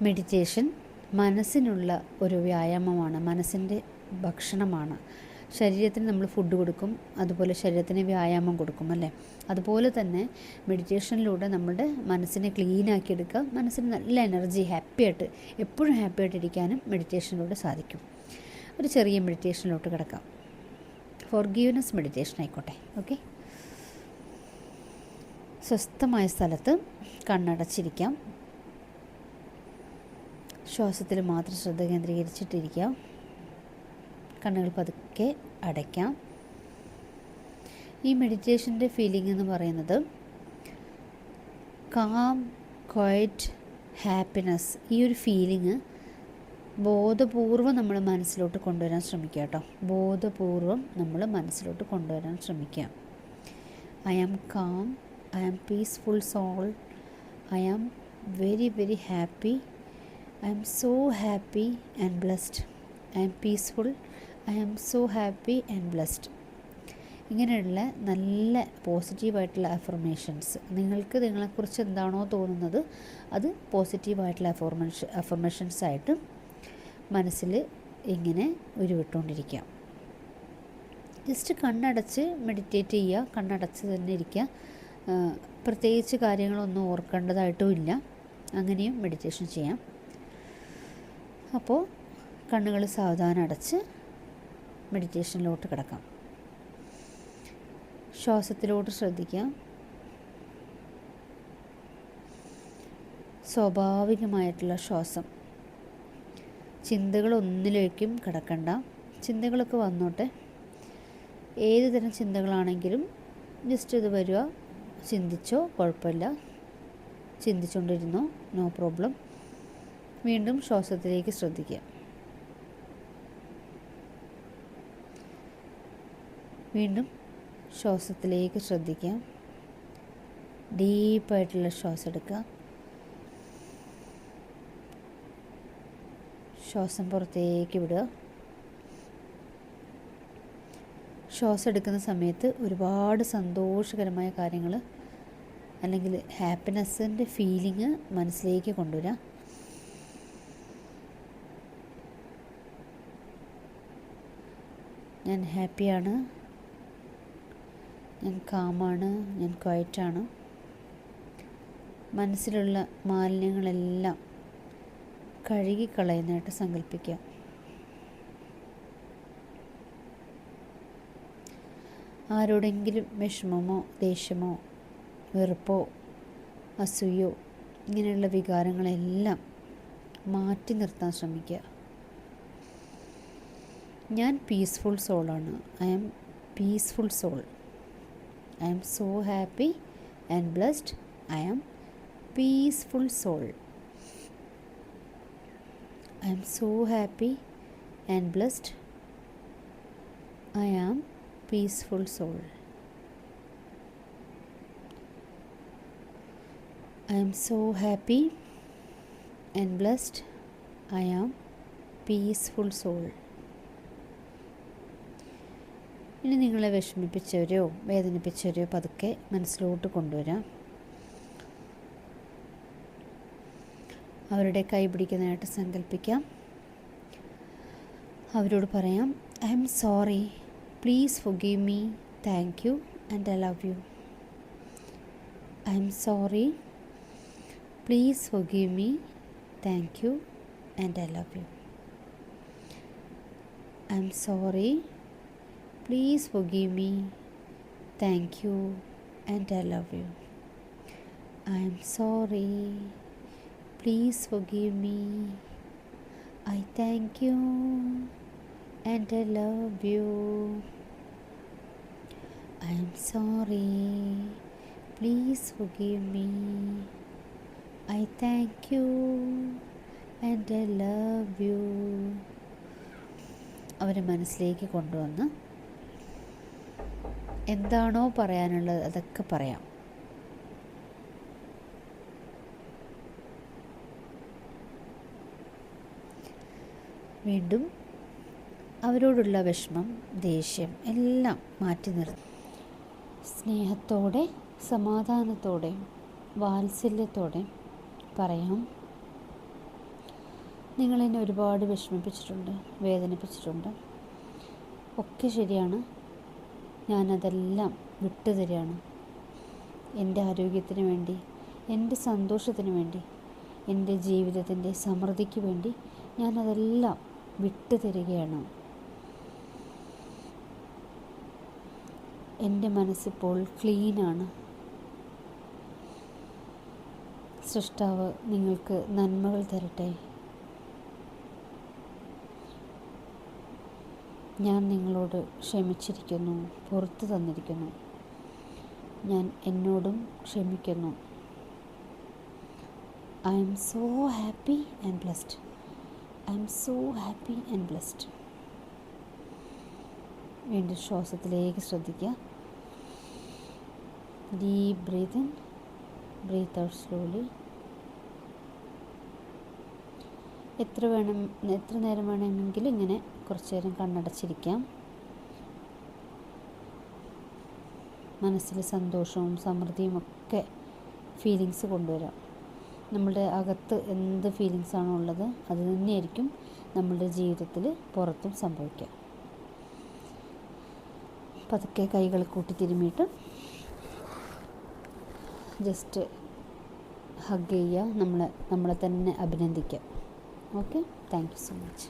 Meditation മനസ്സിനുള്ള ഒരു വ്യായാമമാണ്, മനസ്സിൻ്റെ ഭക്ഷണമാണ്. ശരീരത്തിന് നമ്മൾ ഫുഡ് കൊടുക്കും, അതുപോലെ ശരീരത്തിന് വ്യായാമം കൊടുക്കും അല്ലേ. അതുപോലെ തന്നെ മെഡിറ്റേഷനിലൂടെ നമ്മുടെ മനസ്സിനെ ക്ലീനാക്കി എടുക്കുക, മനസ്സിന് നല്ല എനർജി, ഹാപ്പിയായിട്ട് എപ്പോഴും ഹാപ്പിയായിട്ടിരിക്കാനും മെഡിറ്റേഷനിലൂടെ സാധിക്കും. ഒരു ചെറിയ മെഡിറ്റേഷനിലോട്ട് കിടക്കാം. ഫോർഗീവ്നെസ് മെഡിറ്റേഷൻ ആയിക്കോട്ടെ. ഓക്കെ, സ്വസ്ഥമായ സ്ഥലത്ത് കണ്ണടച്ചിരിക്കാം. ശ്വാസത്തിൽ മാത്രം ശ്രദ്ധ കേന്ദ്രീകരിച്ചിട്ടിരിക്കുക. കണ്ണുകൾ പതുക്കെ അടയ്ക്കാം. ഈ മെഡിറ്റേഷൻ്റെ ഫീലിംഗ് എന്ന് പറയുന്നത് കാം, ക്വയറ്റ്, ഹാപ്പിനെസ്. ഈ ഒരു ഫീലിംഗ് ബോധപൂർവം നമ്മൾ മനസ്സിലോട്ട് കൊണ്ടുവരാൻ ശ്രമിക്കുക കേട്ടോ. ബോധപൂർവം നമ്മൾ മനസ്സിലോട്ട് കൊണ്ടുവരാൻ ശ്രമിക്കുക. I am calm, I am peaceful soul, I am very very happy, I am so happy and blessed. I am peaceful. I am so happy and blessed. ഇങ്ങനെയുള്ള നല്ല പോസിറ്റീവായിട്ടുള്ള അഫർമേഷൻസ്, നിങ്ങൾക്ക് നിങ്ങളെക്കുറിച്ച് എന്താണോ തോന്നുന്നത് അത് പോസിറ്റീവായിട്ടുള്ള അഫർമേഷൻസായിട്ട് മനസ്സിൽ ഇങ്ങനെ ഉരുവിട്ടുകൊണ്ടിരിക്കുക. ജസ്റ്റ് കണ്ണടച്ച് മെഡിറ്റേറ്റ് ചെയ്യുക. കണ്ണടച്ച് തന്നെ ഇരിക്കുക. പ്രത്യേകിച്ച് കാര്യങ്ങളൊന്നും ഓർക്കേണ്ടതായിട്ടും ഇല്ല. അങ്ങനെയും മെഡിറ്റേഷൻ ചെയ്യാം. അപ്പോൾ കണ്ണുകൾ സാവധാനം അടച്ച് മെഡിറ്റേഷനിലോട്ട് കിടക്കാം. ശ്വാസത്തിലോട്ട് ശ്രദ്ധിക്കാം. സ്വാഭാവികമായിട്ടുള്ള ശ്വാസം. ചിന്തകളൊന്നിലേക്കും കിടക്കണ്ട. ചിന്തകളൊക്കെ വന്നോട്ടെ. ഏത് തരം ചിന്തകളാണെങ്കിലും ജസ്റ്റ് ഇത് വരിക, ചിന്തിച്ചോ കുഴപ്പമില്ല, ചിന്തിച്ചുകൊണ്ടിരുന്നോ നോ പ്രോബ്ലം. വീണ്ടും ശ്വാസത്തിലേക്ക് ശ്രദ്ധിക്കുക. വീണ്ടും ശ്വാസത്തിലേക്ക് ശ്രദ്ധിക്കാം. ഡീപ്പായിട്ടുള്ള ശ്വാസം എടുക്കുക. ശ്വാസം പുറത്തേക്ക് വിടുക. ശ്വാസം എടുക്കുന്ന സമയത്ത് ഒരുപാട് സന്തോഷകരമായ കാര്യങ്ങൾ അല്ലെങ്കിൽ ഹാപ്പിനെസ്സിൻ്റെ ഫീലിംഗ് മനസ്സിലേക്ക് കൊണ്ടുവരാം. ഞാൻ ഹാപ്പിയാണ്, ഞാൻ കാമാണ്, ഞാൻ ക്വയറ്റാണ്. മനസ്സിലുള്ള മാലിന്യങ്ങളെല്ലാം കഴുകിക്കളയുന്നതായിട്ട് സങ്കല്പിക്കുക. ആരോടെങ്കിലും വിഷമമോ ദേഷ്യമോ വെറുപ്പോ അസൂയോ ഇങ്ങനെയുള്ള വികാരങ്ങളെല്ലാം മാറ്റി നിർത്താൻ ശ്രമിക്കുക. ഞാൻ പീസ്ഫുൾ സോളാണ്. I am peaceful soul. I am so happy and blessed. I am peaceful soul. I am so happy and blessed. I am peaceful soul. I am so happy and blessed. I am peaceful soul. ഇനി നിങ്ങളെ വിഷമിപ്പിച്ചവരോ വേദനിപ്പിച്ചവരോ പതുക്കെ മനസ്സിലോട്ട് കൊണ്ടുവരാം. അവരുടെ കൈ പിടിക്കുന്നതായിട്ട് സങ്കല്പിക്കാം. അവരോട് പറയാം, I am sorry, please forgive me, thank you and I love you. I am sorry, please forgive me, thank you and I love you. I'm sorry, please forgive me, thank you and I love you. I'm sorry, please forgive me, I thank you and I love you. I'm sorry, please forgive me, I thank you and I love you. അവരെ മനസ്സിലേക്ക് കൊണ്ടുവന്ന് എന്താണോ പറയാനുള്ളത് അതൊക്കെ പറയാം. വീണ്ടും അവരോടുള്ള വിഷമം, ദേഷ്യം എല്ലാം മാറ്റി നിർത്തി സ്നേഹത്തോടെ, സമാധാനത്തോടെ, വാത്സല്യത്തോടെ പറയാം, നിങ്ങളെന്നെ ഒരുപാട് വിഷമിപ്പിച്ചിട്ടുണ്ട്, വേദനിപ്പിച്ചിട്ടുണ്ട്. ഒക്കെ ശരിയാണ്. ഞാനതെല്ലാം വിട്ടുതരികയാണ്. എൻ്റെ ആരോഗ്യത്തിന് വേണ്ടി, എൻ്റെ സന്തോഷത്തിന് വേണ്ടി, എൻ്റെ ജീവിതത്തിൻ്റെ സമൃദ്ധിക്ക് വേണ്ടി ഞാനതെല്ലാം വിട്ടുതരികയാണ്. എൻ്റെ മനസ്സിപ്പോൾ ക്ലീനാണ്. സൃഷ്ടാവ് നിങ്ങൾക്ക് നന്മകൾ തരട്ടെ. ഞാൻ നിങ്ങളോട് ക്ഷമിച്ചിരിക്കുന്നു, പുറത്തു തന്നിരിക്കുന്നു. ഞാൻ എന്നോടും ക്ഷമിക്കുന്നു. I am so happy and blessed. I am so happy and blessed. വീണ്ടും ശ്വാസത്തിലേക്ക് ശ്രദ്ധിക്കുക. Deep breath in, breath out slowly. എത്ര നേരം വേണമെങ്കിലും ഇങ്ങനെ കുറച്ച് നേരം കണ്ണടച്ചിരിക്കാം. മനസ്സിൽ സന്തോഷവും സമൃദ്ധിയും ഒക്കെ ഫീലിങ്സ് കൊണ്ടുവരാം. നമ്മളുടെ അകത്ത് എന്ത് ഫീലിങ്സാണോ ഉള്ളത് അത് തന്നെയായിരിക്കും നമ്മളുടെ ജീവിതത്തിൽ പുറത്തും സംഭവിക്കുക. പതുക്കെ കൈകൾ കൂട്ടി തിരുമ്മിയിട്ട് ജസ്റ്റ് ഹഗ് ചെയ്യുക, നമ്മളെ തന്നെ അഭിനന്ദിക്കുക. Okay, thank you so much.